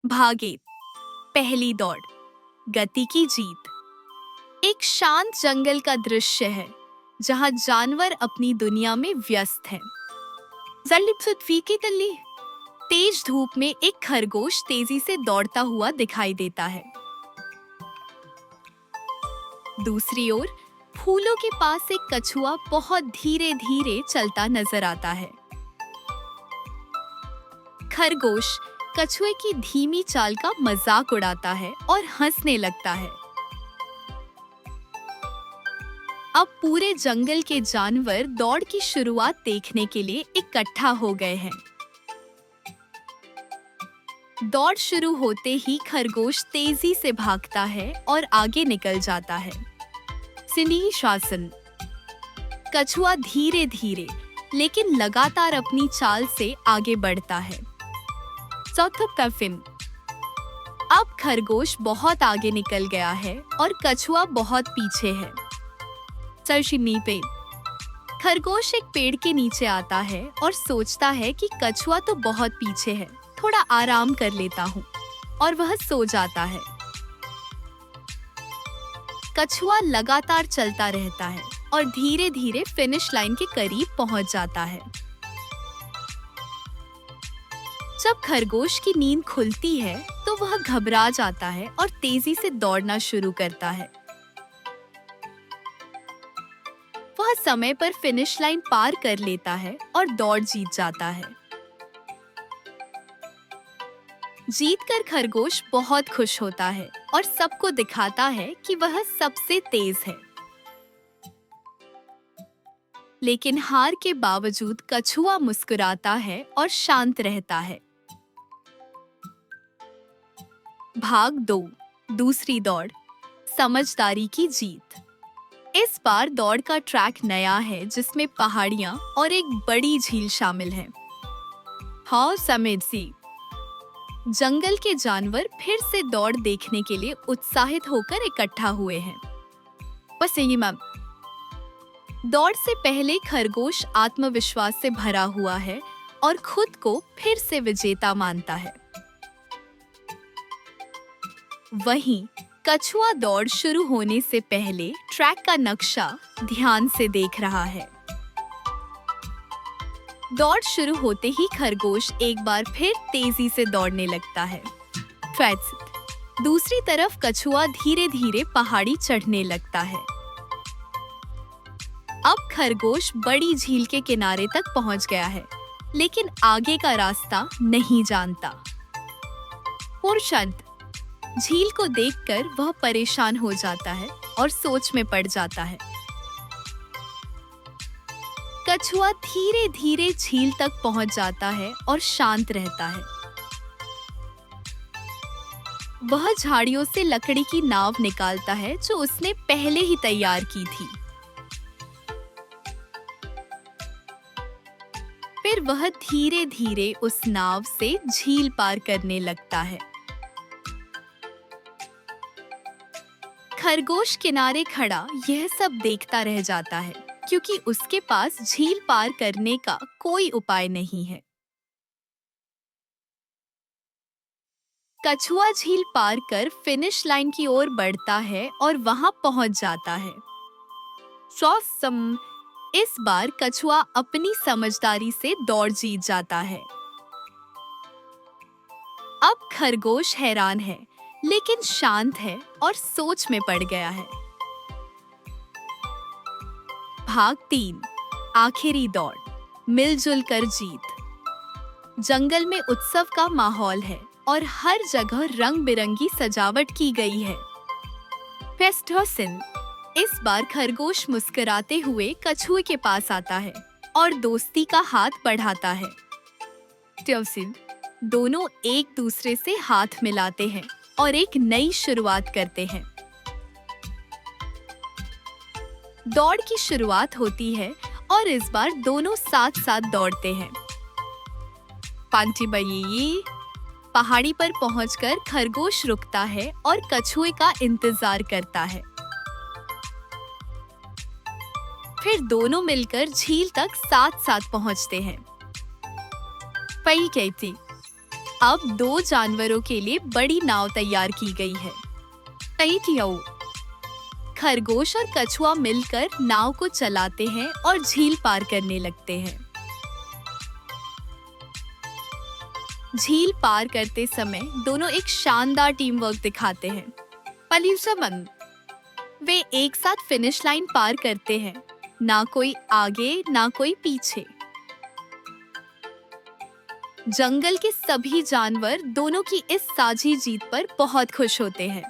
भागे, पहली दौड़, गति की जीत। एक शांत जंगल का दृश्य है जहां जानवर अपनी दुनिया में व्यस्त हैं। तल्ली तेज धूप में एक खरगोश तेजी से दौड़ता हुआ दिखाई देता है। दूसरी ओर फूलों के पास एक कछुआ बहुत धीरे धीरे चलता नजर आता है। खरगोश कछुए की धीमी चाल का मजाक उड़ाता है और हंसने लगता है। अब पूरे जंगल के जानवर दौड़ की शुरुआत देखने के लिए इकट्ठा हो गए हैं। दौड़ शुरू होते ही खरगोश तेजी से भागता है और आगे निकल जाता है। सिंधी शासन। कछुआ धीरे धीरे लेकिन लगातार अपनी चाल से आगे बढ़ता है। अब खरगोश बहुत आगे निकल गया है और कछुआ बहुत पीछे है। पे खरगोश एक पेड़ के नीचे आता है और सोचता है कि कछुआ तो बहुत पीछे है, थोड़ा आराम कर लेता हूँ, और वह सो जाता है। कछुआ लगातार चलता रहता है और धीरे धीरे फिनिश लाइन के करीब पहुंच जाता है। जब खरगोश की नींद खुलती है तो वह घबरा जाता है और तेजी से दौड़ना शुरू करता है। वह समय पर फिनिश लाइन पार कर लेता है और दौड़ जीत जाता है। जीतकर खरगोश बहुत खुश होता है और सबको दिखाता है कि वह सबसे तेज है। लेकिन हार के बावजूद कछुआ मुस्कुराता है और शांत रहता है। भाग 2, दूसरी दौड़, समझदारी की जीत। इस बार दौड़ का ट्रैक नया है जिसमें पहाड़ियां और एक बड़ी झील शामिल है। हाँ समेत जंगल के जानवर फिर से दौड़ देखने के लिए उत्साहित होकर इकट्ठा हुए हैं। दौड़ से पहले खरगोश आत्मविश्वास से भरा हुआ है और खुद को फिर से विजेता मानता है। वहीं कछुआ दौड़ शुरू होने से पहले ट्रैक का नक्शा ध्यान से देख रहा है। दौड़ शुरू होते ही खरगोश एक बार फिर तेजी से दौड़ने लगता है। दूसरी तरफ कछुआ धीरे धीरे पहाड़ी चढ़ने लगता है। अब खरगोश बड़ी झील के किनारे तक पहुंच गया है, लेकिन आगे का रास्ता नहीं जानता। झील को देखकर वह परेशान हो जाता है और सोच में पड़ जाता है। कछुआ धीरे धीरे झील तक पहुंच जाता है और शांत रहता है। वह झाड़ियों से लकड़ी की नाव निकालता है जो उसने पहले ही तैयार की थी। फिर वह धीरे धीरे उस नाव से झील पार करने लगता है। खरगोश किनारे खड़ा यह सब देखता रह जाता है क्योंकि उसके पास झील पार करने का कोई उपाय नहीं है। कछुआ झील पार कर फिनिश लाइन की ओर बढ़ता है और वहां पहुंच जाता है। इस बार कछुआ अपनी समझदारी से दौड़ जीत जाता है। अब खरगोश हैरान है, लेकिन शांत है और सोच में पड़ गया है। भाग 3, आखिरी दौड़, मिलजुल कर जीत। जंगल में उत्सव का माहौल है और हर जगह रंग बिरंगी सजावट की गई है। इस बार खरगोश मुस्कुराते हुए कछुए के पास आता है और दोस्ती का हाथ बढ़ाता है। दोनों एक दूसरे से हाथ मिलाते हैं और एक नई शुरुआत करते हैं। दौड़ की शुरुआत होती है और इस बार दोनों साथ साथ दौड़ते हैं। पहाड़ी पर पहुंचकर खरगोश रुकता है और कछुए का इंतजार करता है। फिर दोनों मिलकर झील तक साथ साथ पहुंचते हैं। अब 2 जानवरों के लिए बड़ी नाव तैयार की गई है। तैथियो। खरगोश और कछुआ मिलकर नाव को चलाते हैं और झील पार करने लगते हैं। झील पार करते समय दोनों एक शानदार टीम वर्क दिखाते हैं। पल्यूसमन। वे एक साथ फिनिश लाइन पार करते हैं, ना कोई आगे ना कोई पीछे। जंगल के सभी जानवर दोनों की इस साझी जीत पर बहुत खुश होते हैं।